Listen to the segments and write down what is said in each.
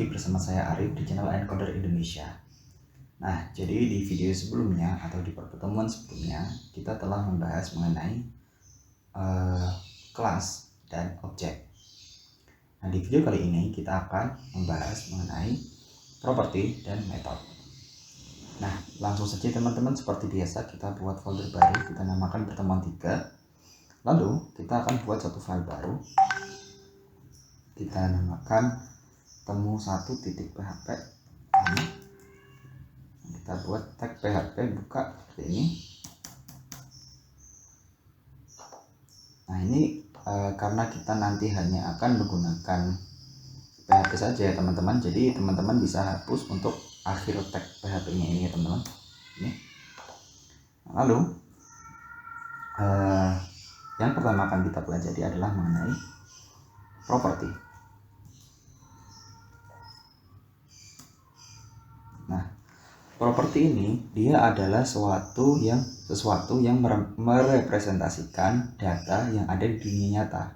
lagi bersama saya Arif di channel Encoder Indonesia. Nah, jadi di video sebelumnya atau di pertemuan sebelumnya kita telah membahas mengenai kelas dan objek. Nah, di video kali ini kita akan membahas mengenai properti dan metode. Nah, langsung saja teman-teman, seperti biasa kita buat folder baru, kita namakan pertemuan 3. Lalu kita akan buat satu file baru, kita namakan temu1.php. Kita buat tag PHP, buka seperti ini. Nah, ini karena kita nanti hanya akan menggunakan PHP saja ya teman-teman, jadi teman-teman bisa hapus untuk akhir tag PHP nya ini ya teman-teman. Ini. Lalu yang pertama akan kita pelajari adalah mengenai properti. Nah, properti ini dia adalah sesuatu yang merepresentasikan data yang ada di dunia nyata.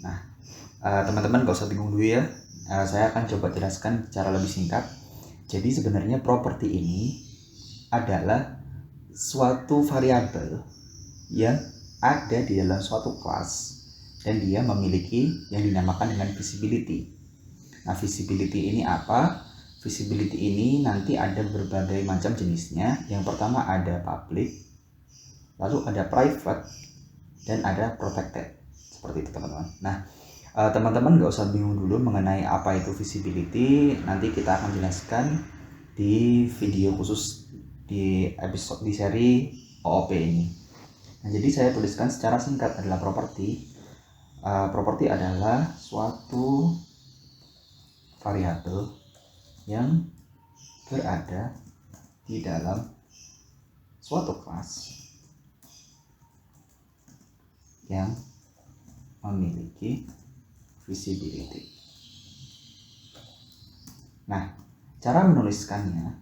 Nah, teman-teman gak usah bingung dulu ya. Saya akan coba jelaskan secara lebih singkat. Jadi sebenarnya properti ini adalah suatu variabel yang ada di dalam suatu kelas dan dia memiliki yang dinamakan dengan visibility. Nah, visibility ini apa? Visibility ini nanti ada berbagai macam jenisnya. Yang pertama ada public, lalu ada private, dan ada protected. Seperti itu teman-teman. Nah, teman-teman gak usah bingung dulu mengenai apa itu visibility. Nanti kita akan jelaskan di video khusus di episode di seri OOP ini. Nah, jadi saya tuliskan secara singkat adalah properti. Properti adalah suatu variabel yang berada di dalam suatu kelas yang memiliki visibility. Nah, cara menuliskannya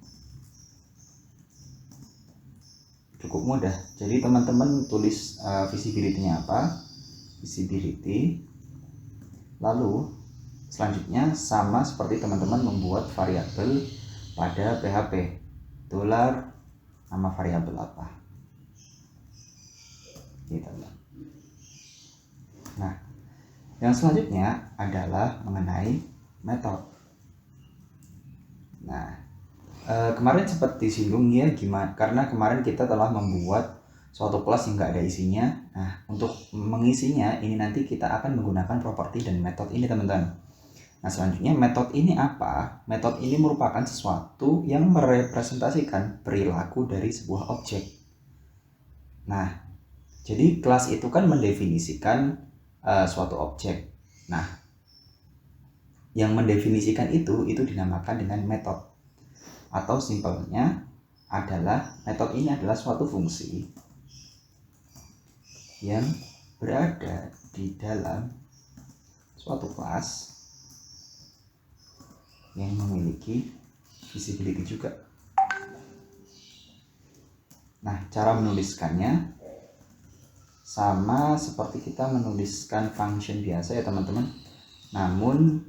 cukup mudah. Jadi teman-teman tulis visibility-nya apa? Visibility. Lalu selanjutnya sama seperti teman-teman membuat variabel pada PHP. Dolar, nama variabel apa? Gitu. Nah, yang selanjutnya adalah mengenai metode. Nah, kemarin sempat disinggung ya gimana, karena kemarin kita telah membuat suatu kelas yang nggak ada isinya. Nah, untuk mengisinya ini nanti kita akan menggunakan properti dan metode ini teman-teman. Nah, selanjutnya metode ini apa? Metode ini merupakan sesuatu yang merepresentasikan perilaku dari sebuah objek. Nah, jadi kelas itu kan mendefinisikan suatu objek. Nah, yang mendefinisikan itu dinamakan dengan metode. Atau simpelnya adalah metode ini adalah suatu fungsi yang berada di dalam suatu kelas yang memiliki visibility juga. Nah, cara menuliskannya sama seperti kita menuliskan function biasa ya teman-teman. Namun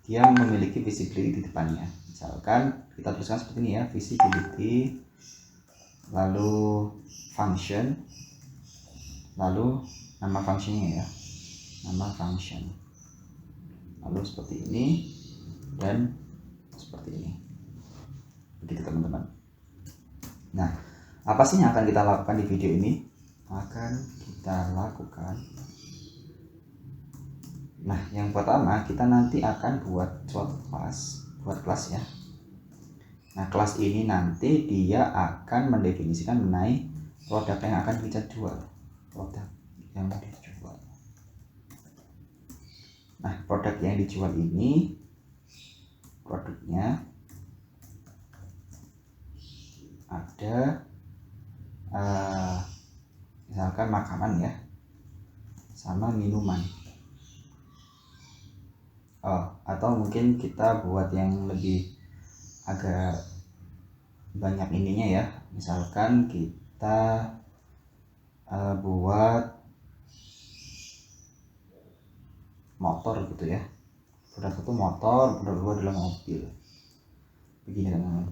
dia memiliki visibility di depannya. Misalkan kita tuliskan seperti ini ya, visibility, lalu function, lalu nama functionnya ya, nama function, lalu seperti ini dan seperti ini. Begitu teman-teman. Nah, apa sih yang akan kita lakukan di video ini? Akan kita lakukan, nah, yang pertama kita nanti akan buat suatu kelas ya. Nah, kelas ini nanti dia akan mendefinisikan mengenai produk yang akan kita jual. Produk yang dijual. Nah, produk yang dijual ini produknya ada misalkan makanan ya, sama minuman. Atau mungkin kita buat yang lebih agak banyak ininya ya, misalkan kita buat motor gitu ya. Produk satu motor, produk dua adalah mobil. Begini teman-teman.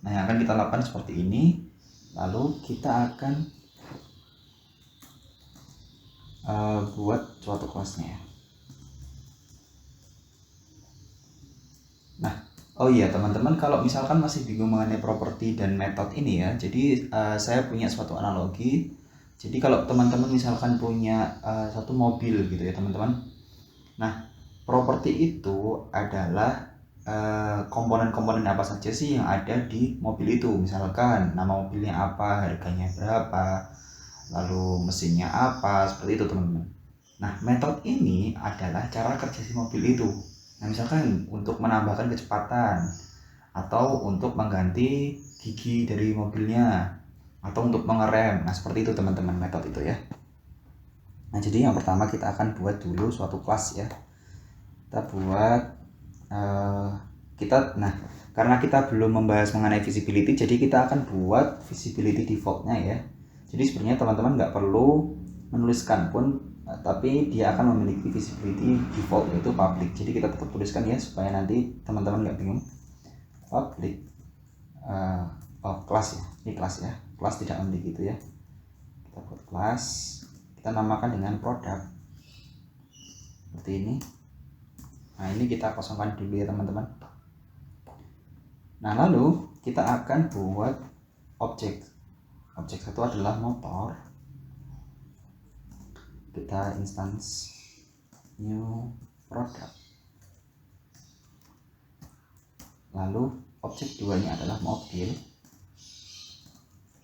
Nah, yang akan kita lakukan seperti ini. Lalu kita akan buat suatu kelasnya. Nah, oh iya teman-teman, kalau misalkan masih bingung mengenai properti dan metode ini ya, jadi saya punya suatu analogi. Jadi kalau teman-teman misalkan punya satu mobil gitu ya teman-teman. Nah, properti itu adalah komponen-komponen apa saja sih yang ada di mobil itu. Misalkan nama mobilnya apa, harganya berapa, lalu mesinnya apa, seperti itu teman-teman. Nah, metode ini adalah cara kerja si mobil itu. Nah, misalkan untuk menambahkan kecepatan, atau untuk mengganti gigi dari mobilnya, atau untuk mengerem. Nah, seperti itu teman-teman metode itu ya. Nah, jadi yang pertama kita akan buat dulu suatu kelas ya. Kita buat karena kita belum membahas mengenai visibility, jadi kita akan buat visibility defaultnya ya. Jadi sebenarnya teman-teman nggak perlu menuliskan pun, tapi dia akan memiliki visibility default yaitu public. Jadi kita tetap tuliskan ya supaya nanti teman-teman nggak bingung. Public kelas ya, ini kelas ya, kelas tidak memiliki gitu ya. Kita buat kelas, kita namakan dengan produk seperti ini. Nah, ini kita kosongkan dulu ya teman-teman. Nah, lalu kita akan buat objek. Objek satu adalah motor. Kita instance new product. Lalu objek 2 nya adalah mobil.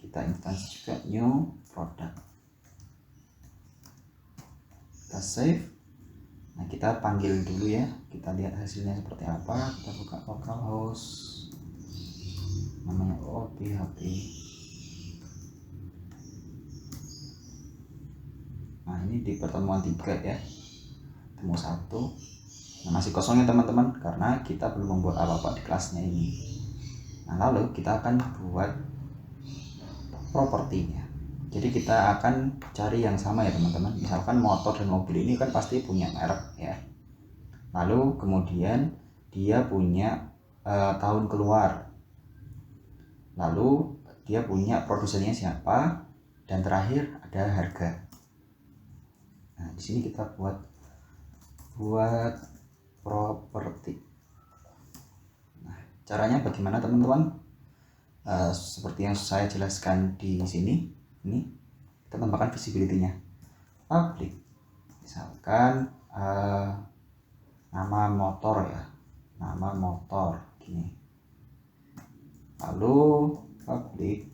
Kita instance juga new product. Kita save. Nah, kita panggil dulu ya, kita lihat hasilnya seperti apa. Kita buka localhost, namanya OPHP. Nah, ini di pertemuan 3 ya, temu 1. Nah, masih kosong ya teman-teman, karena kita belum membuat apa-apa di kelasnya ini. Nah, lalu kita akan buat propertinya. Jadi kita akan cari yang sama ya teman-teman. Misalkan motor dan mobil ini kan pasti punya merek ya. Lalu kemudian dia punya tahun keluar. Lalu dia punya produsennya siapa, dan terakhir ada harga. Nah, di sini kita buat properti. Nah, caranya bagaimana teman-teman? Seperti yang saya jelaskan di sini. Ini kita tambahkan visibility-nya public, misalkan nama motor ya, nama motor gini. Lalu public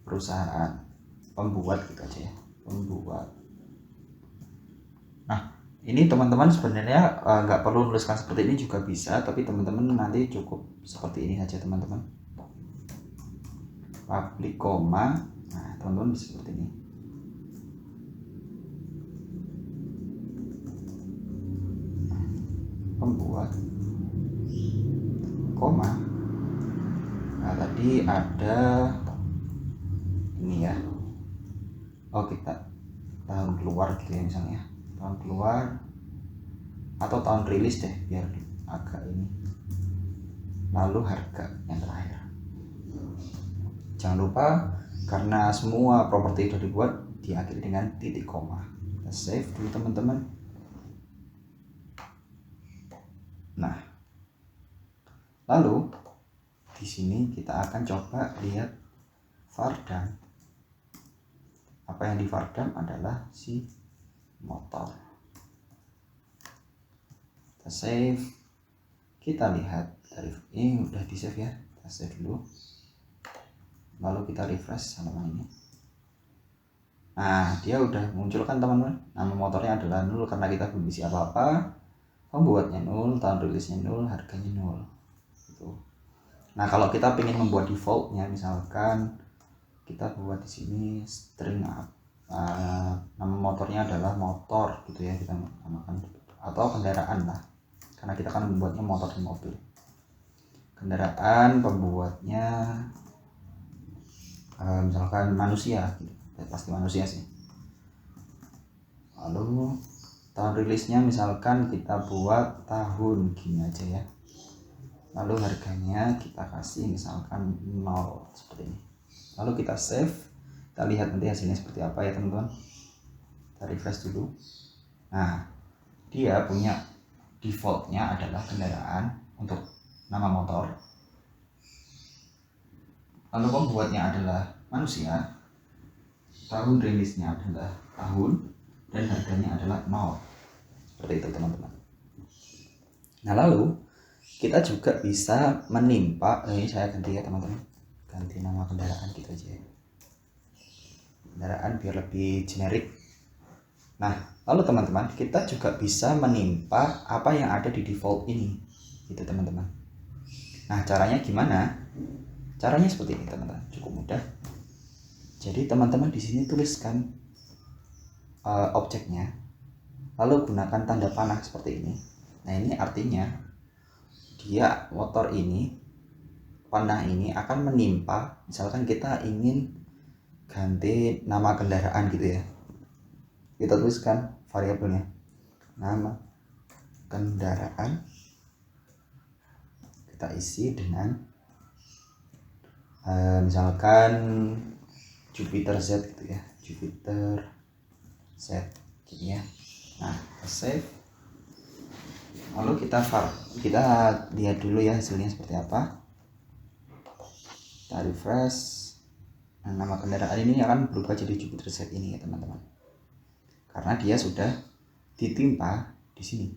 perusahaan pembuat gitu aja ya, pembuat. Nah, ini teman-teman sebenarnya nggak perlu menuliskan seperti ini juga bisa, tapi teman-teman nanti cukup seperti ini saja teman-teman. Public koma. Nah, teman-teman bisa seperti ini. Pembuat koma. Nah, tadi ada ini ya. Oh, kita tahun keluar gitu ya misalnya. Tahun keluar atau tahun rilis deh biar agak ini. Lalu harga yang terakhir. Jangan lupa karena semua properti sudah dibuat diakhiri dengan titik koma. Kita save dulu teman-teman. Nah, lalu di sini kita akan coba lihat Vardam. Apa yang di Vardam adalah si motor. Kita save. Kita lihat dari ini udah di save ya. Kita save dulu. Lalu kita refresh halaman ini. Nah, dia udah muncul kan teman-teman. Nama motornya adalah 0 karena kita belum isi apa-apa. Pembuatnya 0, tahun rilisnya 0, harganya 0. Gitu. Nah, kalau kita ingin membuat defaultnya, misalkan kita buat di sini string nama motornya adalah motor gitu ya, kita namakan, atau kendaraan lah. Karena kita kan membuatnya motor dan mobil. Kendaraan, pembuatnya misalkan manusia gitu. Pasti manusia sih. Lalu tahun rilisnya misalkan kita buat tahun gini aja ya. Lalu harganya kita kasih misalkan 0 seperti ini. Lalu kita save, kita lihat nanti hasilnya seperti apa ya teman-teman. Kita refresh dulu. Nah, dia punya defaultnya adalah kendaraan untuk nama motor. Lalu pembuatnya adalah manusia. Tahun rilisnya adalah tahun dan harganya adalah 0. Seperti itu teman-teman. Nah, lalu kita juga bisa menimpa, ini saya ganti ya teman-teman, ganti nama kendaraan gitu aja ya. Kendaraan biar lebih generik. Nah, lalu teman-teman, kita juga bisa menimpa apa yang ada di default ini gitu teman-teman. Nah, caranya gimana? Caranya seperti ini teman-teman, cukup mudah. Jadi teman-teman di sini tuliskan objeknya, lalu gunakan tanda panah seperti ini. Nah, ini artinya dia motor ini, panah ini akan menimpa, misalkan kita ingin ganti nama kendaraan gitu ya, kita tuliskan variabelnya nama kendaraan, kita isi dengan misalkan Jupiter Z gitu ya, Jupiter Z gini ya. Nah, save, lalu kita lihat dulu ya hasilnya seperti apa. Kita refresh. Nah, nama kendaraan ini akan berubah jadi Jupiter Z ini ya teman-teman, karena dia sudah ditimpa di sini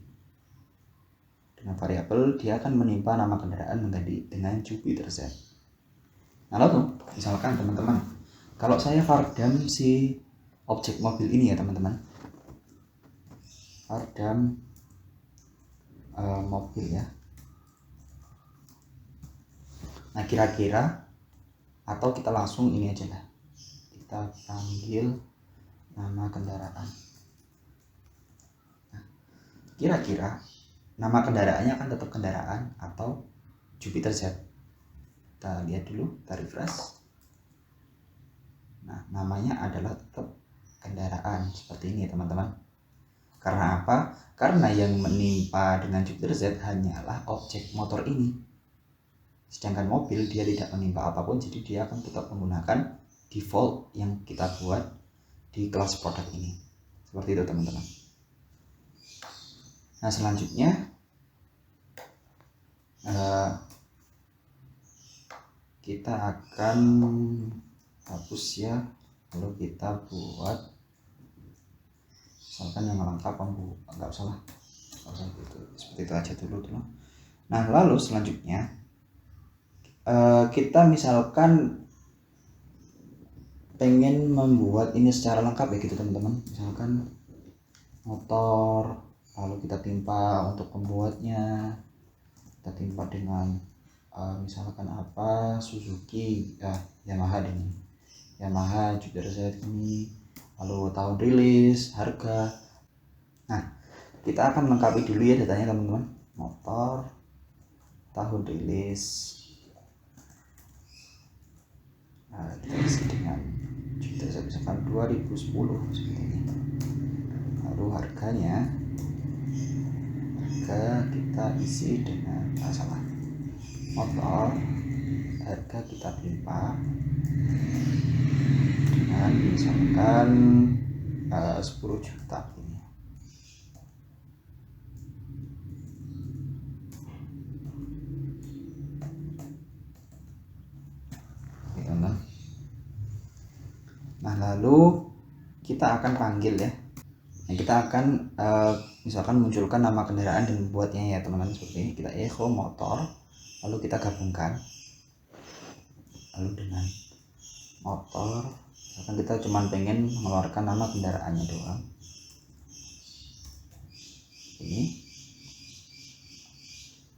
dengan variabel, dia akan menimpa nama kendaraan menjadi dengan Jupiter Z. Nah, lalu misalkan teman-teman, kalau saya fardam si objek mobil ini ya teman-teman, fardam mobil ya. Nah, kira-kira, atau kita langsung ini aja lah, kita panggil nama kendaraan. Nah, kira-kira nama kendaraannya akan tetap kendaraan atau Jupiter Z. Kita lihat dulu, kita refresh. Nah, namanya adalah tetap kendaraan seperti ini teman-teman. Karena apa? Karena yang menimpa dengan Jupiter Z hanyalah objek motor ini, sedangkan mobil dia tidak menimpa apapun, jadi dia akan tetap menggunakan default yang kita buat di kelas produk ini. Seperti itu teman-teman. Nah, selanjutnya kita akan hapus ya, lalu kita buat misalkan yang lengkap, nggak usah gitu, seperti itu aja dulu teman. Nah, lalu selanjutnya kita misalkan pengen membuat ini secara lengkap ya gitu teman-teman. Misalkan motor, lalu kita timpa untuk pembuatnya, kita timpa dengan misalkan apa, Suzuki, Yamaha ini, Yamaha Jupiter Z ini, lalu tahun rilis, harga. Nah, kita akan lengkapi dulu ya datanya teman-teman. Motor, tahun rilis, kita isi dengan Jupiter Z misalkan 2010 seperti ini. Lalu harga kita isi dengan motor, harga kita timpa dengan misalkan 10 juta ini. Nah, lalu kita akan panggil ya. Nah, kita akan misalkan munculkan nama kendaraan dan membuatnya ya teman-teman, seperti ini. Kita echo motor, lalu kita gabungkan, lalu dengan motor, misalkan kita cuma pengen mengeluarkan nama kendaraannya doang ini,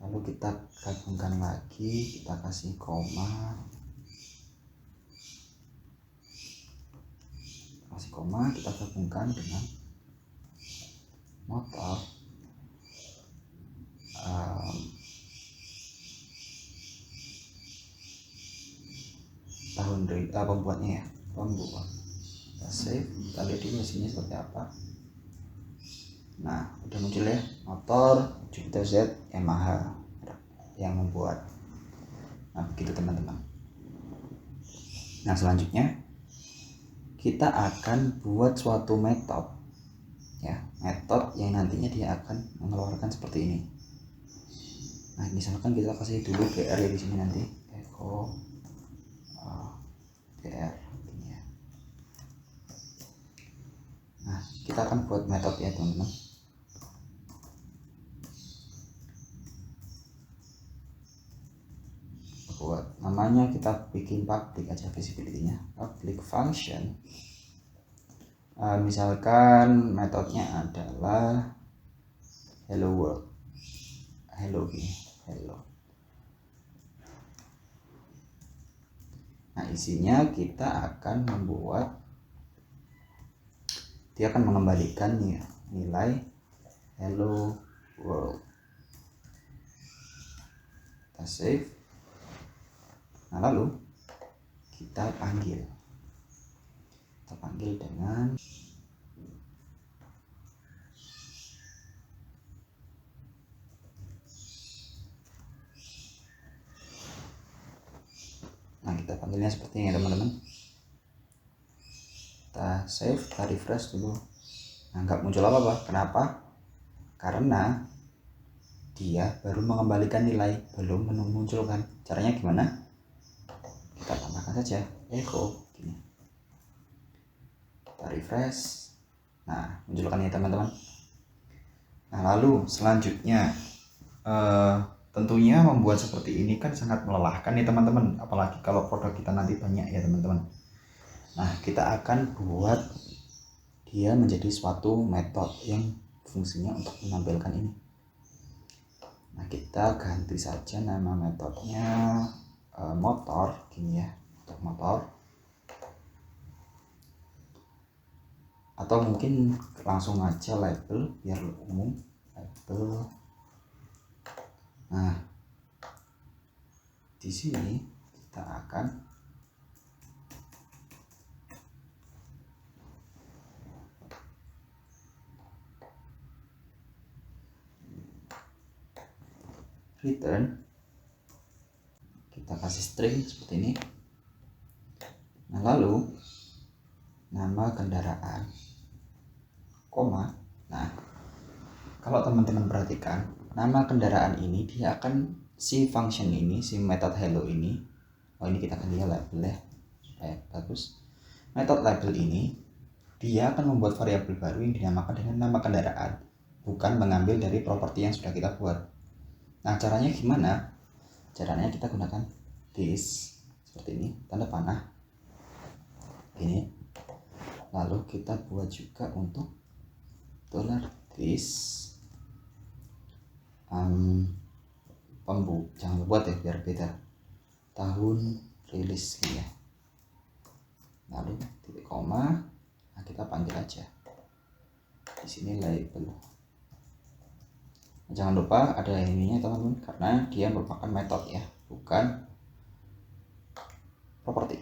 lalu kita gabungkan lagi, kita kasih koma, kita gabungkan dengan motor, tahun pembuatnya ya, kita save, kita lihat dulu hasilnya seperti apa. Nah, udah muncul ya, motor Jupiter Z Yamaha yang membuat. Nah, begitu teman-teman. Nah, selanjutnya kita akan buat suatu metode ya, metode yang nantinya dia akan mengeluarkan seperti ini. Nah, misalkan kita kasih dulu GR ya di sini, nanti echo GR ini ya. Nah, kita akan buat metode ya teman-teman. Buat namanya kita bikin public aja, visibility-nya public function. Misalkan metodenya adalah hello world, hello gini, hello. Nah, isinya kita akan membuat, dia akan mengembalikan nilai hello world. Kita save. Nah, lalu kita panggil dengan kita panggilnya seperti ini ya teman-teman. Kita save, kita refresh dulu. Nah, nggak muncul apa-apa. Kenapa? Karena dia baru mengembalikan nilai, belum memunculkan. Caranya gimana? Kita tambahkan saja echo gini. Kita refresh. Nah, munculkan ya teman-teman. Nah, lalu selanjutnya tentunya membuat seperti ini kan sangat melelahkan nih teman-teman, apalagi kalau produk kita nanti banyak ya teman-teman. Nah, kita akan buat dia menjadi suatu metode yang fungsinya untuk menampilkan ini. Nah, kita ganti saja nama metodenya motor gini ya, untuk motor, atau mungkin langsung aja label biar umum, label. Nah, di sini kita akan return, kita kasih string seperti ini. Nah, lalu nama kendaraan, koma. Nah, kalau teman-teman perhatikan, nama kendaraan ini dia akan, si function ini, si method hello ini, ini kita ganti label ya supaya bagus. Method label ini dia akan membuat variabel baru yang dinamakan dengan nama kendaraan, bukan mengambil dari properti yang sudah kita buat. Nah, caranya gimana? Caranya kita gunakan this seperti ini, tanda panah ini. Lalu kita buat juga untuk $this jangan buat ya biar beda, tahun rilis ya. Lalu titik koma. Nah, kita panggil aja di sini label. Jangan lupa ada ininya teman-teman, karena dia merupakan metode ya, bukan properti.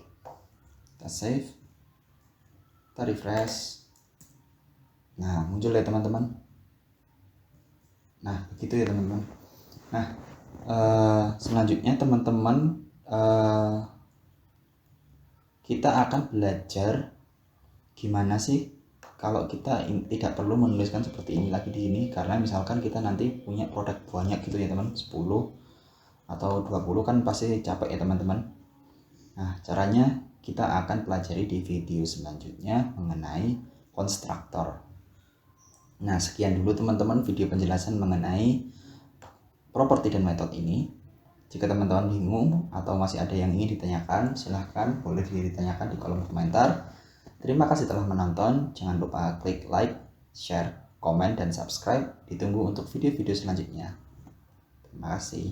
Kita save, kita refresh. Nah, muncul ya teman-teman. Nah, begitu ya teman-teman. Nah, selanjutnya teman-teman kita akan belajar gimana sih kalau kita tidak perlu menuliskan seperti ini lagi di sini, karena misalkan kita nanti punya produk banyak gitu ya teman, 10 atau 20 kan pasti capek ya teman-teman. Nah, caranya kita akan pelajari di video selanjutnya mengenai konstruktor. Nah, sekian dulu teman-teman video penjelasan mengenai properti dan metode ini. Jika teman-teman bingung atau masih ada yang ingin ditanyakan, silahkan boleh ditanyakan di kolom komentar. Terima kasih telah menonton. Jangan lupa klik like, share, komen, dan subscribe. Ditunggu untuk video-video selanjutnya. Terima kasih.